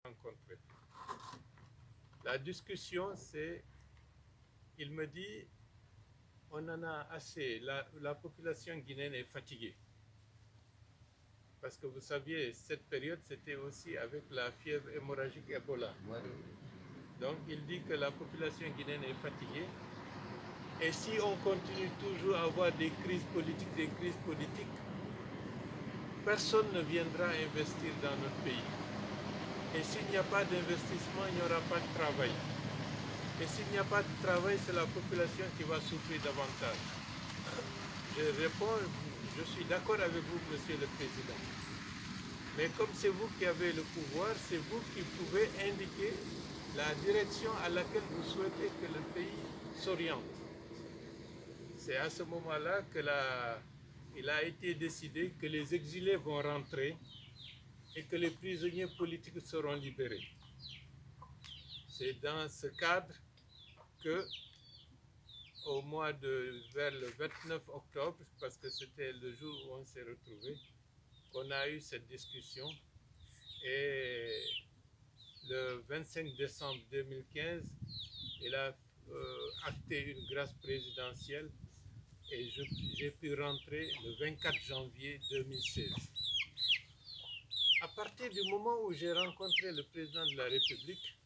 rencontré. La discussion, c'est, il me dit, on en a assez, la population guinéenne est fatiguée. Parce que vous saviez, cette période, c'était aussi avec la fièvre hémorragique Ebola. Donc, il dit que la population guinéenne est fatiguée. Et si on continue toujours à avoir des crises politiques, personne ne viendra investir dans notre pays. Et s'il n'y a pas d'investissement, il n'y aura pas de travail. Et s'il n'y a pas de travail, c'est la population qui va souffrir davantage. Je réponds, je suis d'accord avec vous, Monsieur le Président. Mais comme c'est vous qui avez le pouvoir, c'est vous qui pouvez indiquer la direction à laquelle vous souhaitez que le pays s'oriente. C'est à ce moment-là qu'il a été décidé que les exilés vont rentrer et que les prisonniers politiques seront libérés. C'est dans ce cadre que, vers le 29 octobre, parce que c'était le jour où on s'est retrouvés, qu'on a eu cette discussion. Et le 25 décembre 2015, il a acté une grâce présidentielle et j'ai pu rentrer le 24 janvier 2016. À partir du moment où j'ai rencontré le président de la République,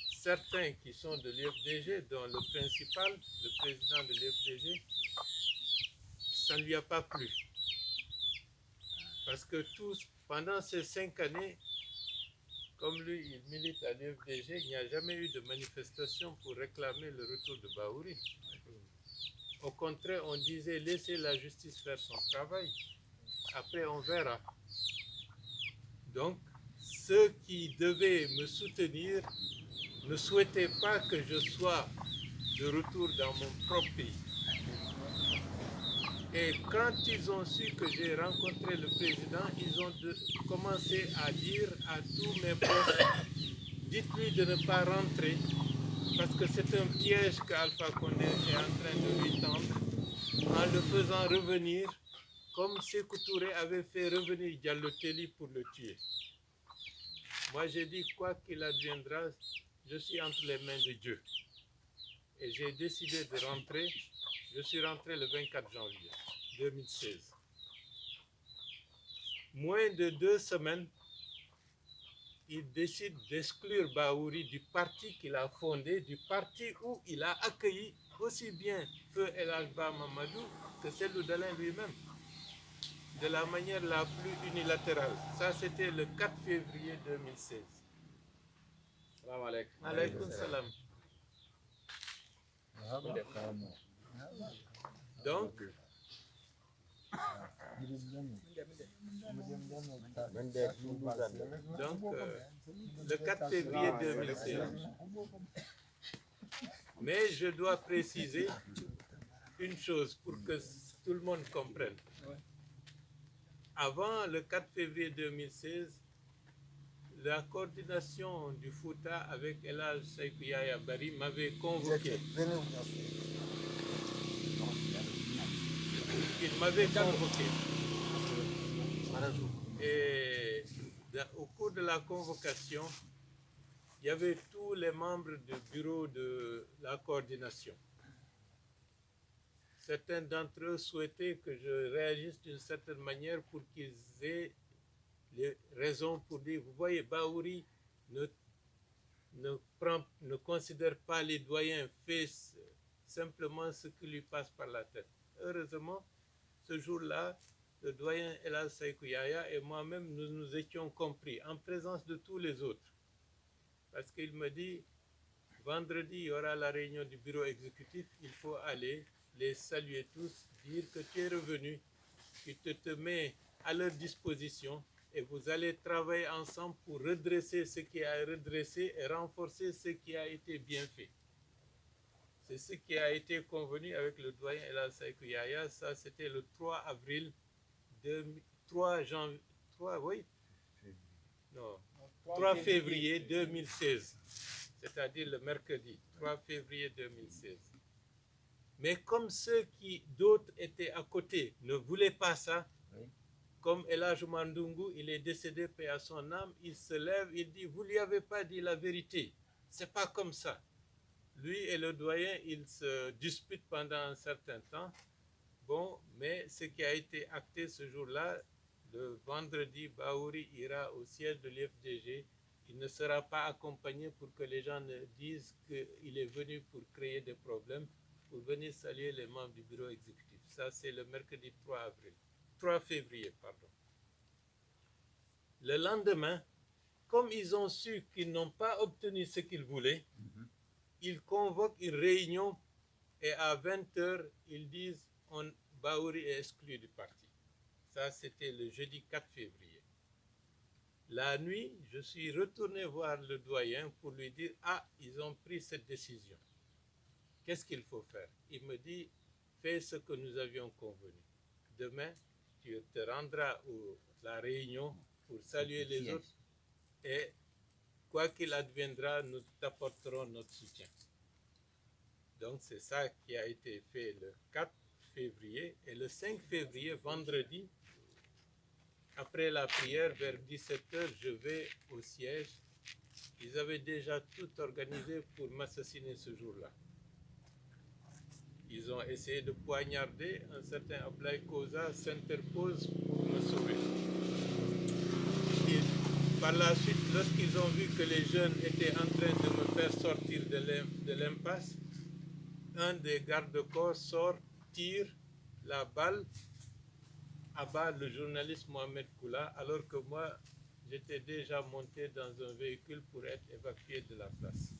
certains qui sont de l'UFDG, dont le principal, le président de l'UFDG, ça ne lui a pas plu. Parce que pendant ces 5 années, comme lui, il milite à l'UFDG, il n'y a jamais eu de manifestation pour réclamer le retour de Bahouri. Au contraire, on disait laissez la justice faire son travail. Après, on verra. Donc, ceux qui devaient me soutenir ne souhaitaient pas que je sois de retour dans mon propre pays. Et quand ils ont su que j'ai rencontré le président, ils ont commencé à dire à tous mes proches, dites-lui de ne pas rentrer, parce que c'est un piège qu'Alpha Condé est en train de lui tendre, en le faisant revenir, comme Sékou Touré avait fait revenir Diallo Telli pour le tuer. Moi j'ai dit, quoi qu'il adviendra, je suis entre les mains de Dieu. Et j'ai décidé de rentrer. Je suis rentré le 24 janvier 2016. Moins de 2 semaines, il décide d'exclure Bahouri du parti qu'il a fondé, du parti où il a accueilli aussi bien Feu El Alba Mamadou que Cellou Dalein lui-même, de la manière la plus unilatérale. Ça, c'était le 4 février 2016. Salam alaikum. Alaykoum salam. Donc, le 4 février 2016. Mais je dois préciser une chose pour que tout le monde comprenne. Avant le 4 février 2016, la coordination du Fouta avec El Hadj Sékou Yaya Barry m'avait convoqué. Il m'avait convoqué. Et au cours de la convocation, il y avait tous les membres du bureau de la coordination. Certains d'entre eux souhaitaient que je réagisse d'une certaine manière pour qu'ils aient les raisons pour dire, vous voyez, Bahouri ne considère pas les doyens, fait simplement ce qui lui passe par la tête. Heureusement, ce jour-là, le doyen El Hadj Sékou Yaya et moi-même, nous nous étions compris en présence de tous les autres. Parce qu'il me dit, vendredi, il y aura la réunion du bureau exécutif, il faut aller les saluer tous, dire que tu es revenu, que tu te mets à leur disposition et vous allez travailler ensemble pour redresser ce qui a été redressé et renforcer ce qui a été bien fait. C'est ce qui a été convenu avec le doyen El Hadj Sékou Yaya. Ça, c'était le 3 avril 3 février 2016, c'est-à-dire le mercredi 3 février 2016. Mais comme d'autres étaient à côté, ne voulaient pas ça, comme Elhadj Mandungu, il est décédé, paix à son âme, il se lève, il dit, vous ne lui avez pas dit la vérité. C'est pas comme ça. Lui et le doyen, ils se disputent pendant un certain temps. Bon, mais ce qui a été acté ce jour-là, le vendredi, Bahouri ira au siège de l'IFDG. Il ne sera pas accompagné pour que les gens ne disent qu'il est venu pour créer des problèmes, pour venir saluer les membres du bureau exécutif. Ça, c'est le mercredi 3 février. Le lendemain, comme ils ont su qu'ils n'ont pas obtenu ce qu'ils voulaient, ils convoquent une réunion et à 20h, ils disent Bahouri est exclu du parti. Ça, c'était le jeudi 4 février. La nuit, je suis retourné voir le doyen pour lui dire « Ah, ils ont pris cette décision. Qu'est-ce qu'il faut faire ?» Il me dit « Fais ce que nous avions convenu. Demain, tu te rendras à la réunion pour saluer les autres et quoi qu'il adviendra, nous t'apporterons notre soutien. » Donc, c'est ça qui a été fait le 4 février. Et le 5 février, vendredi, après la prière, vers 17h, je vais au siège. Ils avaient déjà tout organisé pour m'assassiner ce jour-là. Ils ont essayé de poignarder. Un certain Ablaye Koza s'interpose pour me sauver. Et par la suite, lorsqu'ils ont vu que les jeunes étaient en train de me faire sortir de l'impasse, un des gardes-corps sort, tire la balle, abat le journaliste Mohamed Koula, alors que moi, j'étais déjà monté dans un véhicule pour être évacué de la place.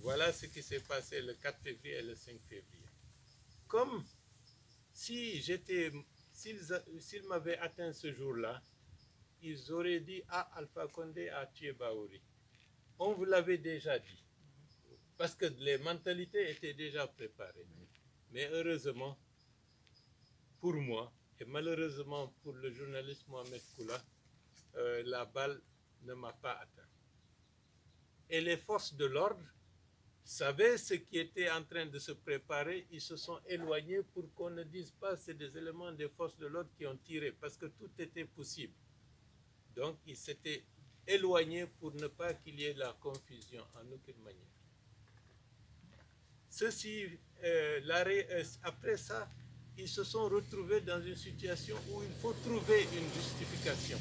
Voilà ce qui s'est passé le 4 février et le 5 février. Comme s'ils m'avaient atteint ce jour-là, ils auraient dit « Ah, Alpha Condé a tué Bahouri ». On vous l'avait déjà dit, parce que les mentalités étaient déjà préparées. Mais heureusement, pour moi, et malheureusement pour le journaliste Mohamed Koula, la balle ne m'a pas atteint. Et les forces de l'ordre savaient ce qui était en train de se préparer, ils se sont éloignés pour qu'on ne dise pas que c'est des éléments des forces de l'ordre qui ont tiré, parce que tout était possible. Donc, ils s'étaient éloignés pour ne pas qu'il y ait la confusion en aucune manière. Après ça, ils se sont retrouvés dans une situation où il faut trouver une justification.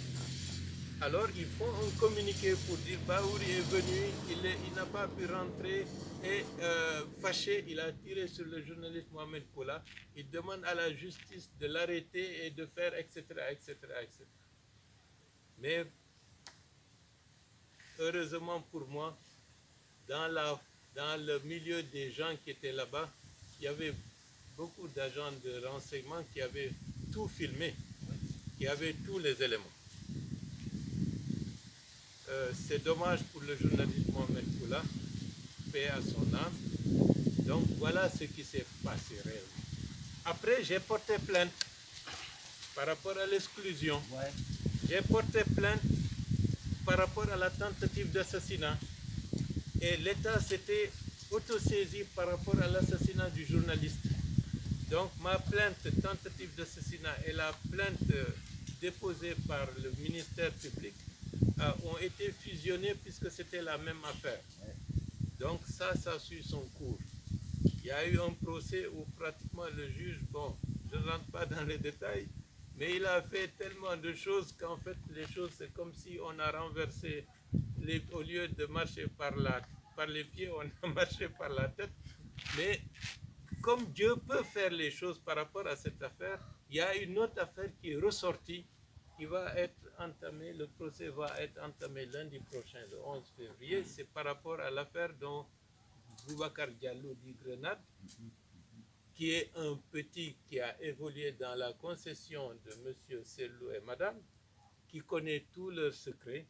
Alors, ils font un communiqué pour dire Bahouri est venu, il n'a pas pu rentrer et fâché, il a tiré sur le journaliste Mohamed Koula. Il demande à la justice de l'arrêter et de faire, etc., etc., etc. Mais, heureusement pour moi, dans le milieu des gens qui étaient là-bas, il y avait beaucoup d'agents de renseignement qui avaient tout filmé, qui avaient tous les éléments. C'est dommage pour le journaliste Mohamed Koula, paix à son âme. Donc voilà ce qui s'est passé réellement. Après, j'ai porté plainte par rapport à l'exclusion. Ouais. J'ai porté plainte par rapport à la tentative d'assassinat. Et l'État s'était autosaisi par rapport à l'assassinat du journaliste. Donc ma plainte tentative d'assassinat et la plainte déposée par le ministère public ont été fusionnées puisque c'était la même affaire. Donc ça suit son cours. Il y a eu un procès où pratiquement le juge, bon, je ne rentre pas dans les détails, mais il a fait tellement de choses qu'en fait les choses c'est comme si on a renversé, au lieu de marcher par les pieds, on a marché par la tête. Mais comme Dieu peut faire les choses par rapport à cette affaire, il y a une autre affaire qui est ressortie, qui va être entamée, le procès va être entamé lundi prochain, le 11 février. C'est par rapport à l'affaire dont Boubacar Diallo dit Grenade, qui est un petit qui a évolué dans la concession de M. Sellou et Madame, qui connaît tous leurs secrets,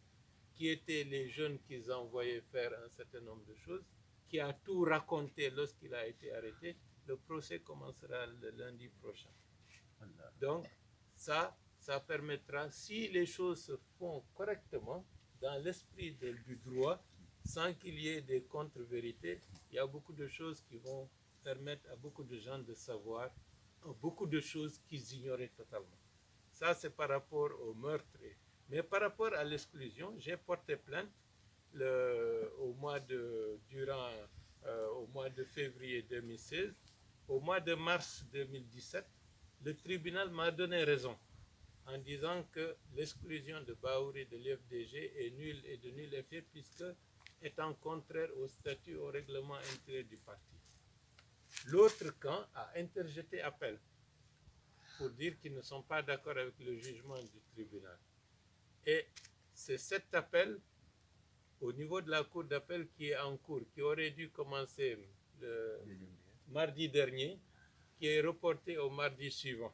qui étaient les jeunes qu'ils envoyaient faire un certain nombre de choses, qui a tout raconté lorsqu'il a été arrêté. Le procès commencera le lundi prochain. Donc, ça permettra, si les choses se font correctement, dans l'esprit du droit, sans qu'il y ait des contre-vérités, il y a beaucoup de choses qui vont permettre à beaucoup de gens de savoir beaucoup de choses qu'ils ignoraient totalement. Ça, c'est par rapport au meurtre. Mais par rapport à l'exclusion, j'ai porté plainte au mois de février 2016. Au mois de mars 2017, le tribunal m'a donné raison en disant que l'exclusion de Bahouri de l'IFDG est nulle et de nul effet puisque étant contraire au statut, au règlement intérieur du parti. L'autre camp a interjeté appel pour dire qu'ils ne sont pas d'accord avec le jugement du tribunal. Et c'est cet appel au niveau de la cour d'appel qui est en cours, qui aurait dû commencer le mardi dernier, qui est reporté au mardi suivant.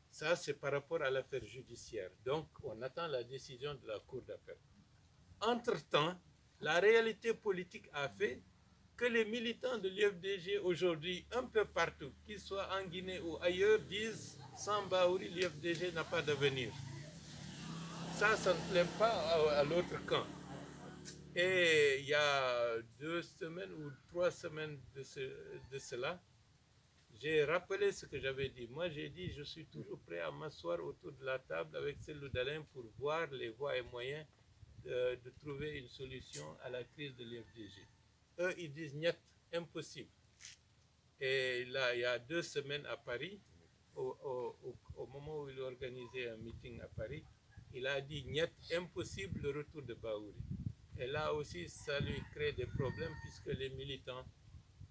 Ça, c'est par rapport à l'affaire judiciaire. Donc, on attend la décision de la cour d'appel. Entre-temps, la réalité politique a fait que les militants de l'IFDG aujourd'hui, un peu partout, qu'ils soient en Guinée ou ailleurs, disent « sans Bahouri, l'IFDG n'a pas d'avenir ». Ça ne plaît pas à l'autre camp. Et il y a 2 semaines ou 3 semaines de cela, j'ai rappelé ce que j'avais dit. Moi, j'ai dit, je suis toujours prêt à m'asseoir autour de la table avec Cellou Dalein pour voir les voies et moyens de trouver une solution à la crise de l'IFDG. Eux, ils disent niet, impossible. Et là, il y a 2 semaines à Paris, au moment où il organisait un meeting à Paris, il a dit niet, impossible le retour de Bahouri. Et là aussi, ça lui crée des problèmes puisque les militants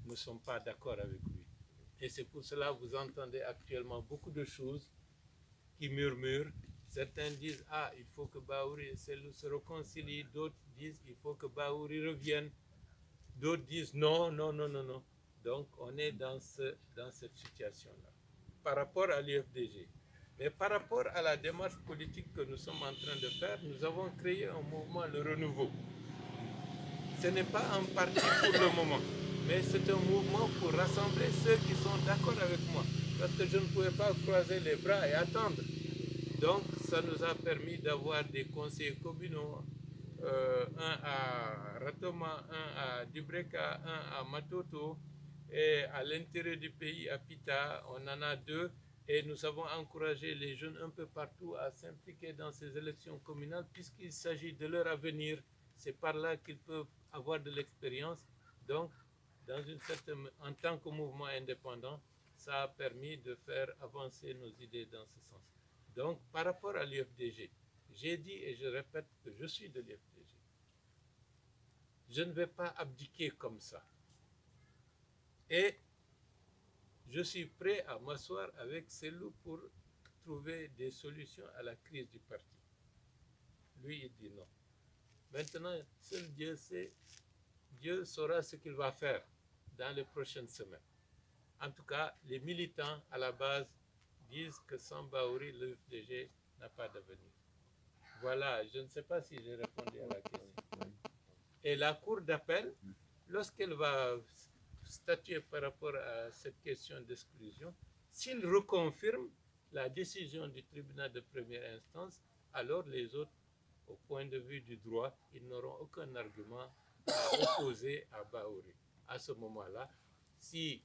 ne sont pas d'accord avec lui. Et c'est pour cela que vous entendez actuellement beaucoup de choses qui murmurent. Certains disent « Ah, il faut que Bahouri et Cellou se réconcilient », d'autres disent « Il faut que Bahouri revienne », d'autres disent « Non, non, non, non, non ». Donc, on est dans cette situation-là, par rapport à l'IFDG. Mais par rapport à la démarche politique que nous sommes en train de faire, nous avons créé un mouvement, le renouveau. Ce n'est pas un parti pour le moment, mais c'est un mouvement pour rassembler ceux qui sont d'accord avec moi. Parce que je ne pouvais pas croiser les bras et attendre. Donc, ça nous a permis d'avoir des conseillers communaux, un à Ratoma, un à Dubreka, un à Matoto, et à l'intérieur du pays, à Pita, on en a 2. Et nous avons encouragé les jeunes un peu partout à s'impliquer dans ces élections communales puisqu'il s'agit de leur avenir. C'est par là qu'ils peuvent avoir de l'expérience. Donc, en tant que mouvement indépendant, ça a permis de faire avancer nos idées dans ce sens. Donc, par rapport à l'IFDG, j'ai dit et je répète que je suis de l'IFDG. Je ne vais pas abdiquer comme ça. Et je suis prêt à m'asseoir avec Cellou pour trouver des solutions à la crise du parti. Lui, il dit non. Maintenant, seul Dieu sait, Dieu saura ce qu'il va faire dans les prochaines semaines. En tout cas, les militants à la base disent que sans Bahouri, le FDG n'a pas d'avenir. Voilà, je ne sais pas si j'ai répondu à la question. Et la cour d'appel, lorsqu'elle va statuer par rapport à cette question d'exclusion, s'il reconfirme la décision du tribunal de première instance, alors les autres, au point de vue du droit, ils n'auront aucun argument à opposer à Bahouri. À ce moment-là, s'ils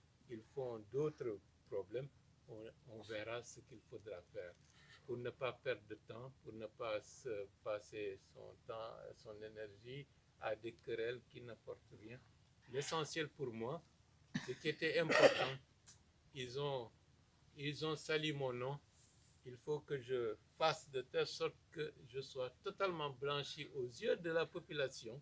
font d'autres problèmes, on verra ce qu'il faudra faire pour ne pas perdre de temps, pour ne pas se passer son temps, son énergie à des querelles qui n'apportent rien. L'essentiel pour moi, ce qui était important, ils ont sali mon nom. Il faut que je fasse de telle sorte que je sois totalement blanchi aux yeux de la population.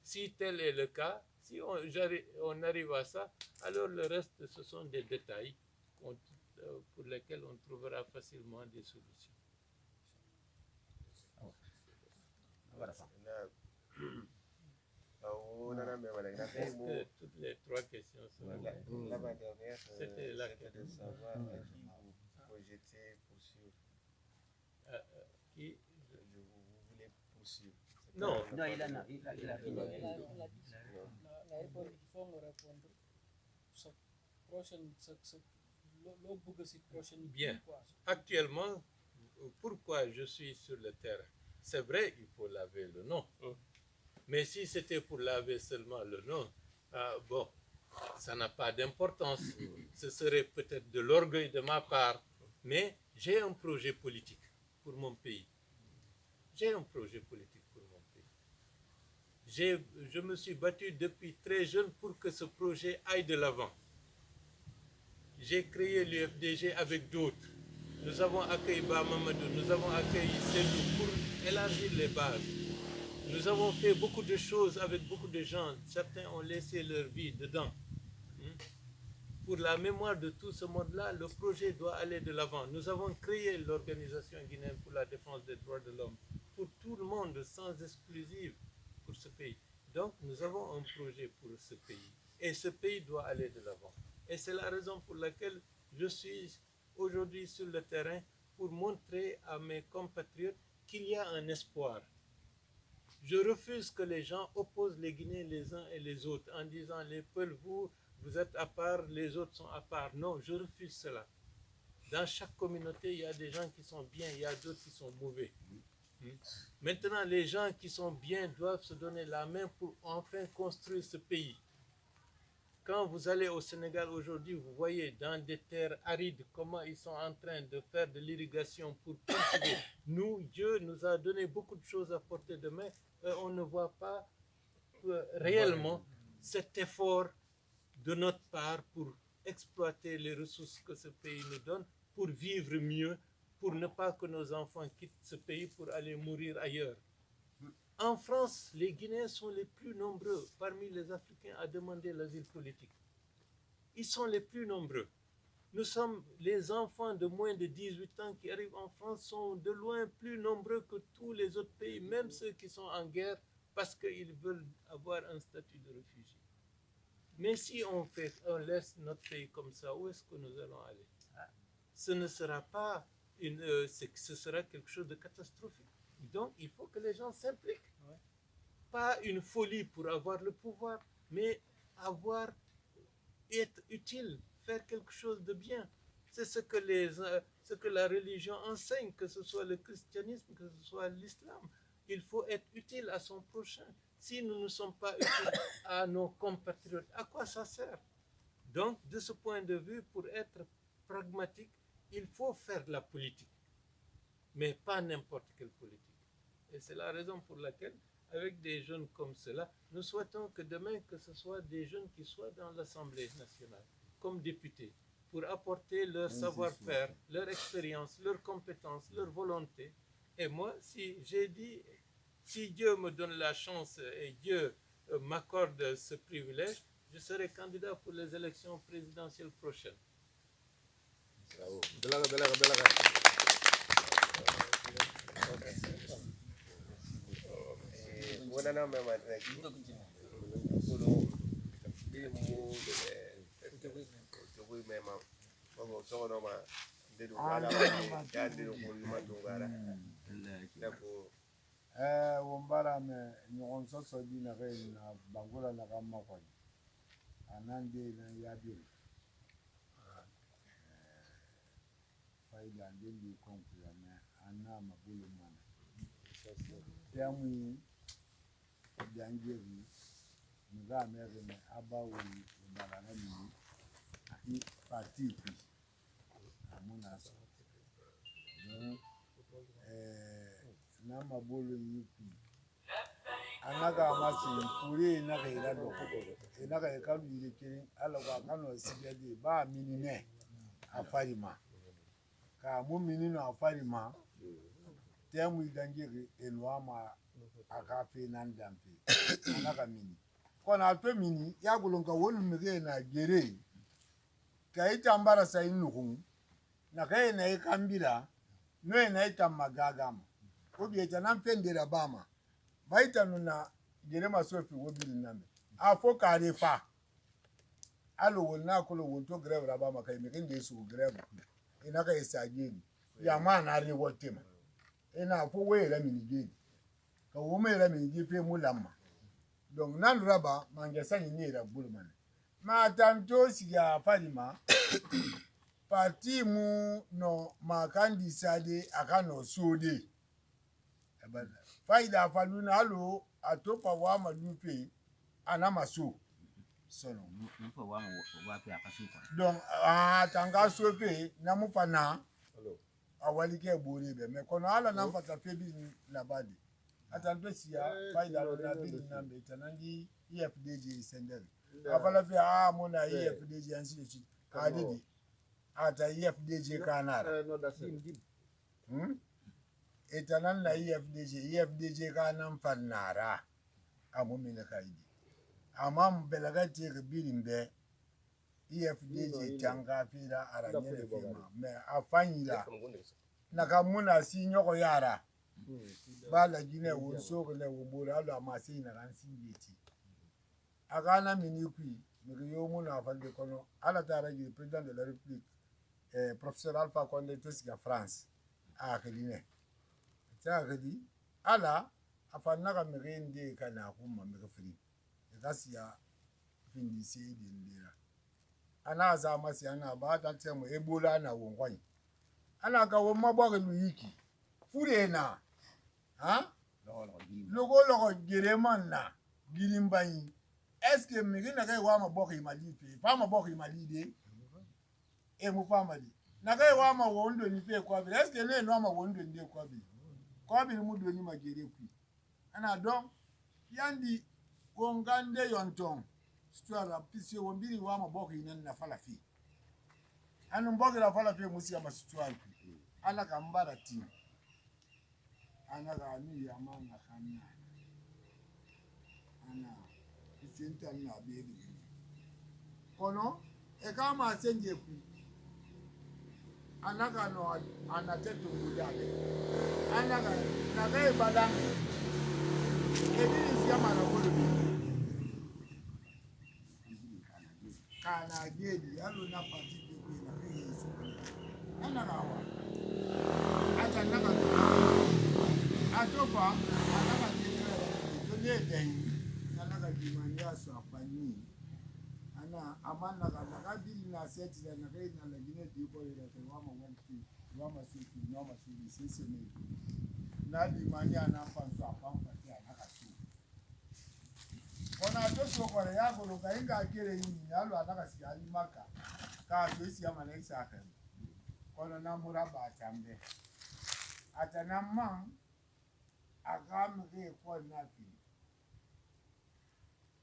Si tel est le cas, si on arrive à ça, alors le reste, ce sont des détails pour lesquels on trouvera facilement des solutions. Voilà. Est-ce que toutes les 3 questions sont L'avant-dernière, c'était la de savoir à qui vous projetez poursuivre. Qui Vous voulez poursuivre. Non, Non, il a fini. Il faut me répondre. Bien. Actuellement, pourquoi je suis sur le terrain? C'est vrai, il faut laver le nom. Mais si c'était pour laver seulement le nom, bon, ça n'a pas d'importance. Ce serait peut-être de l'orgueil de ma part, Mais j'ai un projet politique pour mon pays. J'ai un projet politique pour mon pays. Je me suis battu depuis très jeune pour que ce projet aille de l'avant. J'ai créé l'UFDG avec d'autres. Nous avons accueilli Bamamadou, nous avons accueilli Selou pour élargir les bases. Nous avons fait beaucoup de choses avec beaucoup de gens. Certains ont laissé leur vie dedans. Pour la mémoire de tout ce monde-là, le projet doit aller de l'avant. Nous avons créé l'Organisation guinéenne pour la défense des droits de l'homme, pour tout le monde, sans exclusive, pour ce pays. Donc, nous avons un projet pour ce pays. Et ce pays doit aller de l'avant. Et c'est la raison pour laquelle je suis aujourd'hui sur le terrain pour montrer à mes compatriotes qu'il y a un espoir. Je refuse que les gens opposent les Guinéens les uns et les autres en disant les Peuls, vous êtes à part, les autres sont à part. Non, je refuse cela. Dans chaque communauté, il y a des gens qui sont bien, il y a d'autres qui sont mauvais. Maintenant, les gens qui sont bien doivent se donner la main pour enfin construire ce pays. Quand vous allez au Sénégal aujourd'hui, vous voyez dans des terres arides comment ils sont en train de faire de l'irrigation pour cultiver. Nous, Dieu nous a donné beaucoup de choses à portée de main et on ne voit pas réellement cet effort de notre part pour exploiter les ressources que ce pays nous donne, pour vivre mieux, pour ne pas que nos enfants quittent ce pays pour aller mourir ailleurs. En France, les Guinéens sont les plus nombreux parmi les Africains à demander l'asile politique. Ils sont les plus nombreux. Nous sommes les enfants de moins de 18 ans qui arrivent en France sont de loin plus nombreux que tous les autres pays, même ceux qui sont en guerre, parce qu'ils veulent avoir un statut de réfugié. Mais si on laisse notre pays comme ça, où est-ce que nous allons aller? Ce ne sera pas ce sera quelque chose de catastrophique. Donc, il faut que les gens s'impliquent. Pas une folie pour avoir le pouvoir, mais être utile, faire quelque chose de bien. C'est ce que la religion enseigne, que ce soit le christianisme, que ce soit l'islam. Il faut être utile à son prochain. Si nous ne sommes pas utiles à nos compatriotes, à quoi ça sert? Donc, de ce point de vue, pour être pragmatique, il faut faire la politique, mais pas n'importe quelle politique. Et c'est la raison pour laquelle, avec des jeunes comme cela, nous souhaitons que demain, que ce soit des jeunes qui soient dans l'Assemblée nationale, comme députés, pour apporter leur savoir-faire, leur expérience, leurs compétences, leur volonté. Et moi, si Dieu me donne la chance et Dieu m'accorde ce privilège, je serai candidat pour les élections présidentielles prochaines. Bravo. Wana mema rek solo bi mu to boy mema mo so no ma de do wala ya de ko ma to gara da ko wombara me nyon so di na re na bangola na kama kwa anande na yabi faida ndeli konkula na ana mabulu mana yamu Biangeri, Muga American, Abawi, Baranami, Parti, Amonas, Nama Bolo Yuki, Anaga Masi, Puri, Naga, Naga, Kabi, Alabama, Sigadi, Ba Minine, Afarima, Kamu Minino Afarima, Temu Dangeri, Eluama. Akafe nandampe anaka mini kona to mini ya gulunga wolu mege na gere kai tambara sai nuhun na kai na kambira no na ita magagama obi eta nan pendera bama baita nuna gere masofi wobil name afo kare fa alo wonna kulo wonto greve rabama kai mege ndesu greve ina kai sageni ya mana re wotema ina afo we ra mini geni ka wumera mi jipe mulama donc nan raba mangesa ni ra bulman ma tanto siya farima parti mu no makandi sade akano sode faida faluna alo atopa wa malupe anama so sono mpo wa pe akasuka donc tanga sope namupana awali ke bore be me kono ala nan fata febi na badi atanto siya faida na bi na be tanangi EFDG sendel afala fi mona EFDG ansi de ci adidi ata EFDG kanara etanan na EFDG kanan fannara amumina kaidi amam belagati ke birimbe EFDG tanga fira aranyere fema me afanyira nakamuna si nyoko yara bala gine wonso ko le wobora alo amasi na kan singeti akana minikui miriyo muna afande kono ala tara gi president de la république professeur Alpha Condé tosika France akadine tsagadi ala afanna ka mirende kana kuma mirfri gasiya findi sai dindira ana za masi ana ba ta ce mu ebola na wonkwai ana ga won mabore luyiki furena ha logo gereman na girimbanyi eske mirina kai wa mabore mali fe fa mabore mali de e mu fa mali na kai wa ma wondo ni fe kwa bi eske ne no ma wondo ndi kwa bi mu do ni magere ku ana don yandi wongande yonton stwara pisio wombiri wa maboko inan na falafi anu mboge la falafi musi ya mastwara ana kambara ti ana ga ni ya mana kanna ana isinta na bebi kono e kama senje ku ana ga no ana tetu mudale ana ga na ga ibada edini siya mana kulu kana gedi alo na pati de na yesu ana rawa acha naka atopa anaka to le den naka dimani aso afani ana amana kana bili na seti na kai na lagine di ko ile kwa wama wanki wama suki wama suki sisi ni na dimani ana panso apampa ti anaka su ona to so ko ya go lo ga inga kire yin ya lo anaka si ali maka ka do si ama na isa kan ona na muraba tambe atana man agam ge ko na fi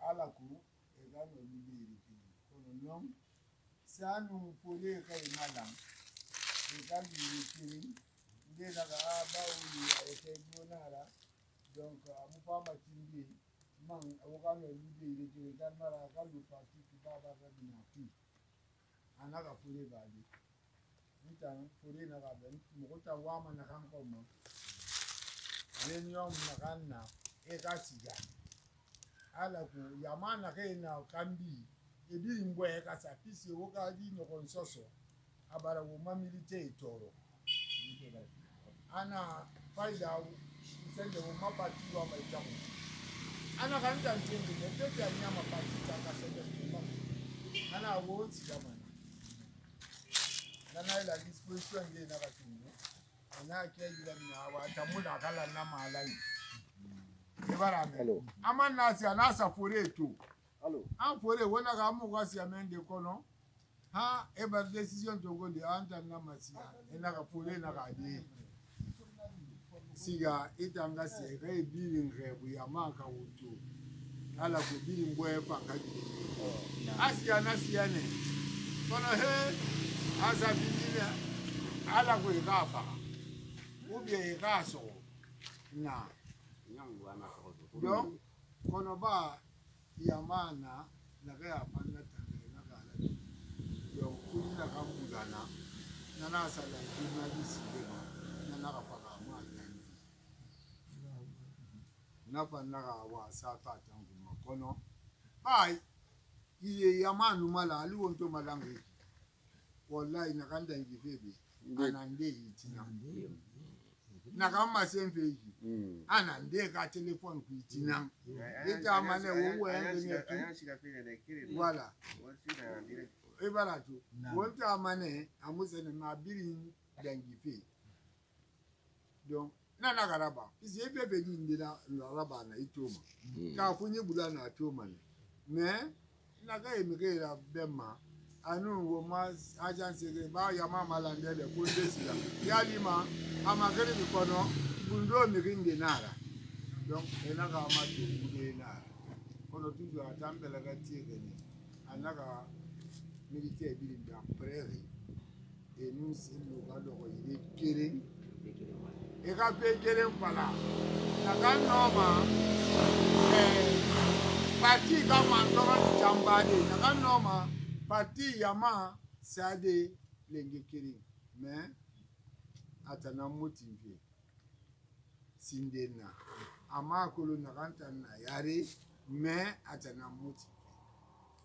ala ku e ga no ni bi ri kono non sanu pole ka malam e ga bi ri nde daga ba uli e te bonara donc amu pa ma timbi man awokano libe ile ke ganara kalu pati kibaba ga binafi anaga fure bali ntan fure na ga ben mukota wama na kan ko mo renyom na kanna e ka siga ala ku yamana ke na kambi e bi ngwe e ka sapisi wo ka di no konsoso abara wo mamilite toro ana faida sende wo mapati wa maitamu ana kanta ntingi ndio ya nyama pati taka sende tuba ana wonsi jamani nana ila disposition ndio na katungu ana kiajira na watamuna kala na malai ebara me ama nasi anasa fore to an fore wona ga mu kwasi amende kono ha eba decision to go de anta na masia ina ka fore na ka de siga itanga se ga ibiri ngebu ya maka wuto ala ko biri ngwe pa kaji asia na siane kono he asa bidile ala ko igafa ubye igaso na nyangu ana ko do kono ba ya mana na ga ya panna tanga na ga ala do kunna kambugana na na sala kuna disike na na ka nafa naga wa sata tangu makono bai iye yamanu mala ali wonto malangi wallahi nakanda ngifebe anande yitina nakama sembe anande ka telephone ku yitina eta mane wo enge tu wala e bala tu wonta mane amusene mabiri dangife donc nana garaba isi ebebe ni ndina raba na itoma ka funye bula na atoma ne na ga emekera bema anu wo ma agence ke ba ya ma malandele ko desila yali ma amakere mi kono bundo mi kinde nara donc enaka ma tu bude nara kono tuju atambela ga tiege ni anaka militaire bi da prairie et nous c'est le gars de il est kéré et ka pe kéré pala na ka noma parti ka mandoro jambade na ka noma parti yama sade lenge kéré mais atana motivé sindena ama kolo na kanta na yare mais atana motivé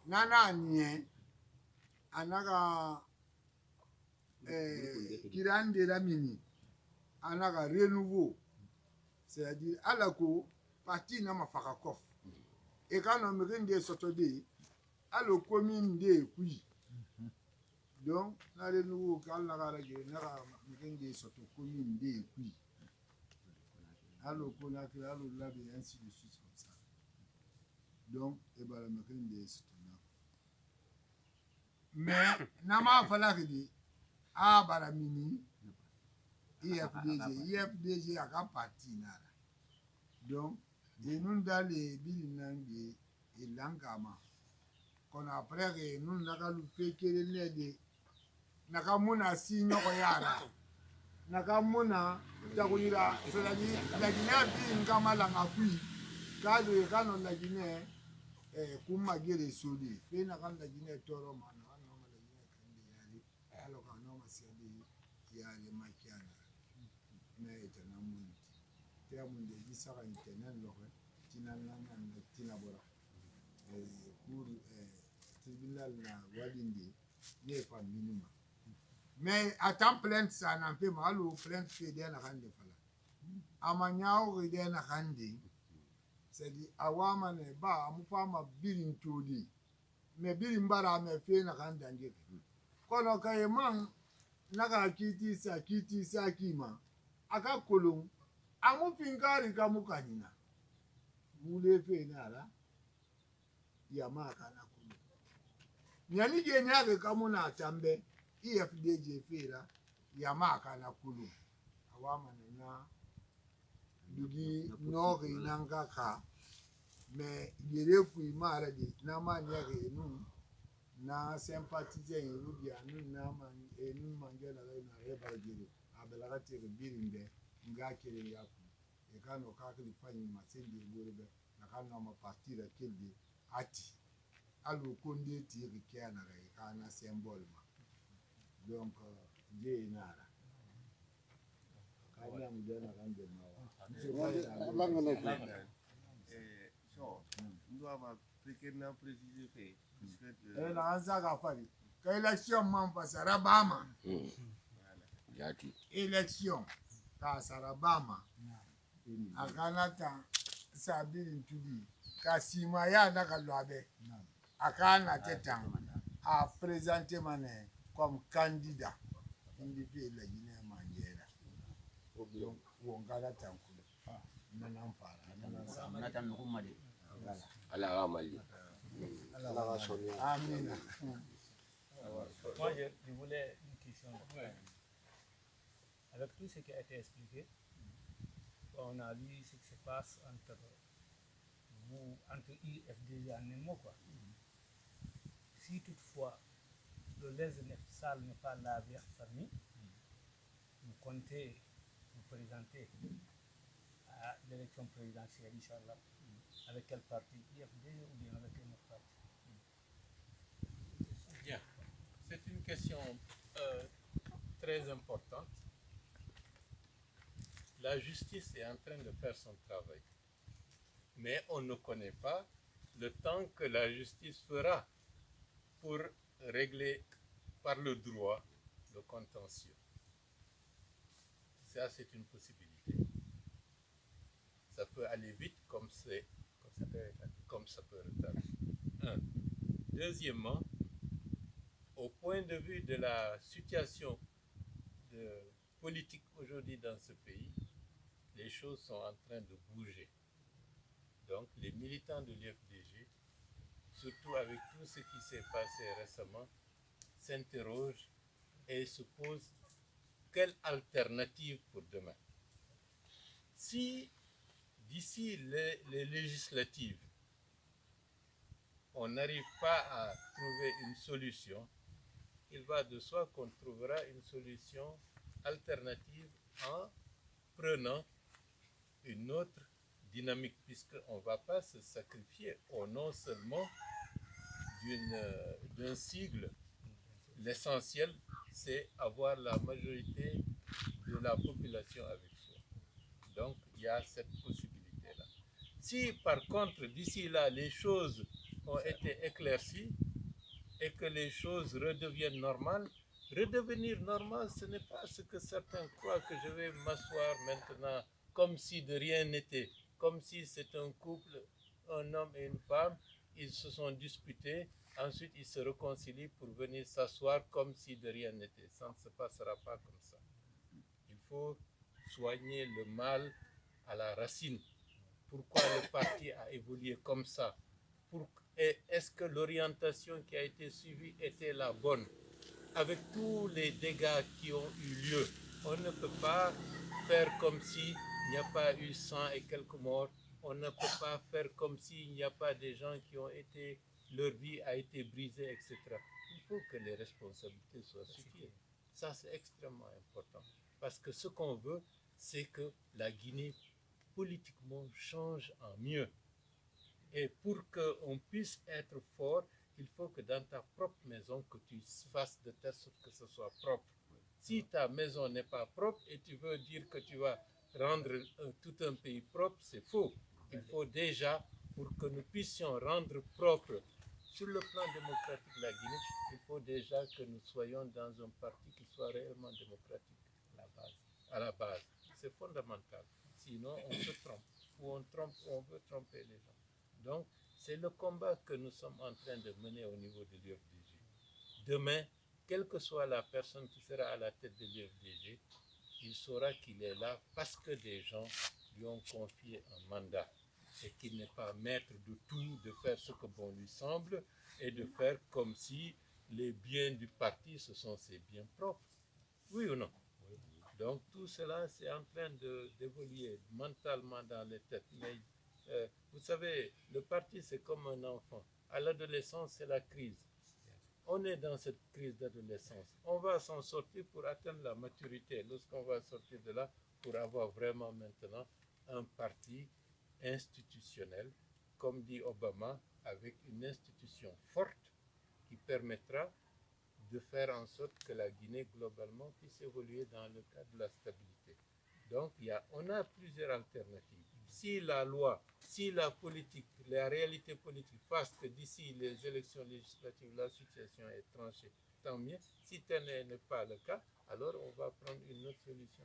nana nie anaka kirande la mini anaka renouveau c'est-à-dire alako parti na mafaka kof et quand on me rende sotode alo commune de kui donc na renouveau quand na garage na me rende soto commune de kui alo kona que alo la bien ainsi de suite comme ça donc et ben me rende soto mais na ma fala que di a bara mini IFDG a ka parti nara donc et nous dans les billes nangi et langama qu'on après que nous naka lupe kele nede naka muna si nyoko yara naka muna takuira c'est-à-dire la Guinée bi ngama la ngakui kado e kano la Guinée kuma gere sodi pe naka la Guinée toro mano no la Guinée kandi yari alors que non c'est yari makiana mais etana mundi tia mundi disaka internet loke tina nana tina bora pour tribunal na walindi n'est pas minimum mais à temps plein ça n'en fait mal ou plein fait de la rande fala amanyao de la rande c'est dit awama ne ba amufama birin todi mais birin bara me fait na rande anje kono kayman naga kiti sa kima aka kolon amu pingari kamu kanina mule fe nara yama kana kulu nyani je nyaga kamu na tambe IFDG fera yama kana kulu awama na dugi nogi nanga ka mais yere ku imara di na ma nyaga enu na sympathiser rubia nu na man enu mangela na reba jiri abela te birinde nga kele yaku e kano kakli fanyi masindi ngorebe na kano ma partir kelde ati alu konde ti rikia na ga kana symbole ma donc je nara kana mudana kande ma so ndo aba fekena préciser fait na anza ka fari ka election man pasara bama Yati. élection ka sarabama akanata sabiri tudi kasima ya na kalwabe akana tetan a présenter mané comme candidat indi fi la Guinée mangera wongala tankulu nanan fara nata mkumade Ala Amali. amina Moi, je voulais une question. Avec tout ce qui a été expliqué, on a vu ce qui se passe entre vous, entre IFDG en un mot, quoi. Si toutefois le sale n'est pas lavé en famille, vous comptez vous présenter à l'élection présidentielle, Inch'Allah, avec quel parti? IFDG ou bien avec un autre parti? Bien. C'est une question très importante. La justice est en train de faire son travail. Mais on ne connaît pas le temps que la justice fera pour régler par le droit le contentieux. Ça, c'est une possibilité. Ça peut aller vite comme ça peut retarder. Un. Deuxièmement, au point de vue de la situation politique aujourd'hui dans ce pays, les choses sont en train de bouger. Donc les militants de l'IFDG, surtout avec tout ce qui s'est passé récemment, s'interroge et se pose quelle alternative pour demain. Si d'ici les législatives, on n'arrive pas à trouver une solution, il va de soi qu'on trouvera une solution alternative en prenant une autre dynamique, puisqu'on ne va pas se sacrifier au nom seulement d'un sigle. L'essentiel, c'est avoir la majorité de la population avec soi. Donc, il y a cette possibilité-là. Si, par contre, d'ici là, les choses ont été éclaircies et que les choses redeviennent normales, redevenir normal, ce n'est pas ce que certains croient, que je vais m'asseoir maintenant comme si de rien n'était, comme si c'est un couple, un homme et une femme, ils se sont disputés, ensuite ils se réconcilient pour venir s'asseoir comme si de rien n'était. Ça ne se passera pas comme ça. Il faut soigner le mal à la racine. Pourquoi le parti a évolué comme ça? Et est-ce que l'orientation qui a été suivie était la bonne? Avec tous les dégâts qui ont eu lieu, on ne peut pas faire comme s'il n'y a pas eu 100 et quelques morts. On ne peut pas faire comme s'il n'y a pas des gens qui ont été, leur vie a été brisée, etc. Il faut que les responsabilités soient situées. Ça, c'est extrêmement important. Parce que ce qu'on veut, c'est que la Guinée, politiquement, change en mieux. Et pour qu'on puisse être fort, il faut que dans ta propre maison, que tu fasses de telle sorte que ce soit propre. Si ta maison n'est pas propre et tu veux dire que tu vas rendre tout un pays propre, c'est faux. Il faut déjà, pour que nous puissions rendre propre sur le plan démocratique de la Guinée, il faut déjà que nous soyons dans un parti qui soit réellement démocratique à la base. C'est fondamental. Sinon, on se trompe ou on veut tromper les gens. Donc, c'est le combat que nous sommes en train de mener au niveau de l'UFDG. Demain, quelle que soit la personne qui sera à la tête de l'UFDG, il saura qu'il est là parce que des gens lui ont confié un mandat et qu'il n'est pas maître de tout, de faire ce que bon lui semble et de faire comme si les biens du parti, ce sont ses biens propres. Oui ou non? Donc tout cela, c'est en train d'évoluer mentalement dans les têtes. Mais vous savez, le parti, c'est comme un enfant. À l'adolescence, c'est la crise. On est dans cette crise d'adolescence. On va s'en sortir pour atteindre la maturité. Lorsqu'on va sortir de là, pour avoir vraiment maintenant un parti institutionnel, comme dit Obama, avec une institution forte qui permettra de faire en sorte que la Guinée, globalement, puisse évoluer dans le cadre de la stabilité. Donc, on a plusieurs alternatives. Si la loi, si la politique, la réalité politique fasse que d'ici les élections législatives, la situation est tranchée, tant mieux. Si tel n'est pas le cas, alors on va prendre une autre solution.